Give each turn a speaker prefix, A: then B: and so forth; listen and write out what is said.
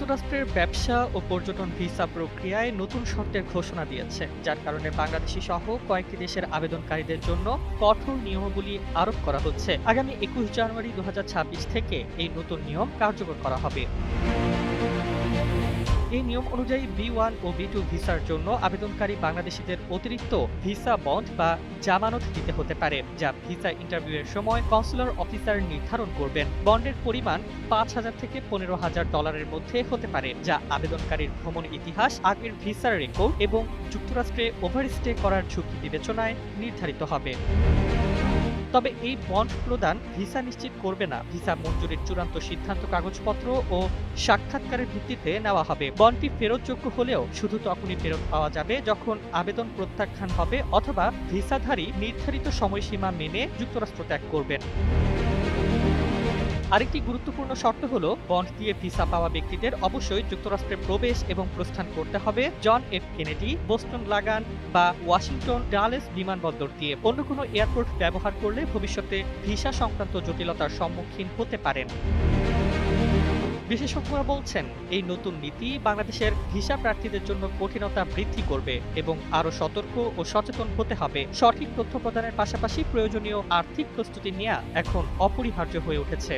A: যুক্তরাষ্ট্রের ব্যবসা ও পর্যটন ভিসা প্রক্রিয়ায় নতুন শর্তের ঘোষণা দিয়েছে, যার কারণে বাংলাদেশি সহ কয়েকটি দেশের আবেদনকারীদের জন্য কঠোর নিয়মাবলী আরোপ করা হচ্ছে। আগামী ২১ জানুয়ারি ২০২৬ থেকে এই নতুন নিয়ম কার্যকর করা হবে। এই নিয়ম অনুযায়ী B1 ও B2 ভিসার জন্য আবেদনকারী বাংলাদেশিদের অতিরিক্ত ভিসা বন্ড বা জামানত দিতে হতে পারে, যা ভিসা ইন্টারভিউয়ের সময় কনসুলার অফিসার নির্ধারণ করবেন। বন্ডের পরিমাণ $৫,০০০ থেকে $১৫,০০০ মধ্যে হতে পারে, যা আবেদনকারীর ভ্রমণ ইতিহাস, আগের ভিসার রেকর্ড এবং যুক্তরাষ্ট্রে ওভারস্টে করার ঝুঁকি বিবেচনায় নির্ধারিত হবে। তবে এই বন্ড প্রদান ভিসা নিশ্চিত করবে না। ভিসা মঞ্জুরির চূড়ান্ত সিদ্ধান্ত কাগজপত্র ও সাক্ষাৎকারের ভিত্তিতে নেওয়া হবে। বন্ডটি ফেরতযোগ্য হলেও শুধু তখনই ফেরত পাওয়া যাবে যখন আবেদন প্রত্যাখ্যান হবে অথবা ভিসাধারী নির্ধারিত সময়সীমা মেনে যুক্তরাষ্ট্র ত্যাগ করবেন। আরেকটি গুরুত্বপূর্ণ শর্ত হলো, বন্ড দিয়ে ভিসা পাওয়া ব্যক্তিদের অবশ্যই যুক্তরাষ্ট্রে প্রবেশ এবং প্রস্থান করতে হবে জন এফ কেনেডি, বোস্টন লাগান বা ওয়াশিংটন ডালেস বিমানবন্দর দিয়ে। অন্য কোনো এয়ারপোর্ট ব্যবহার করলে ভবিষ্যতে ভিসা সংক্রান্ত জটিলতার সম্মুখীন হতে পারেন। বিশেষজ্ঞরা বলছেন, এই নতুন নীতি বাংলাদেশের ভিসা প্রার্থীদের জন্য কঠিনতা বৃদ্ধি করবে এবং আরও সতর্ক ও সচেতন হতে হবে। সঠিক তথ্য প্রদানের পাশাপাশি প্রয়োজনীয় আর্থিক প্রস্তুতি নেওয়া এখন অপরিহার্য হয়ে উঠেছে।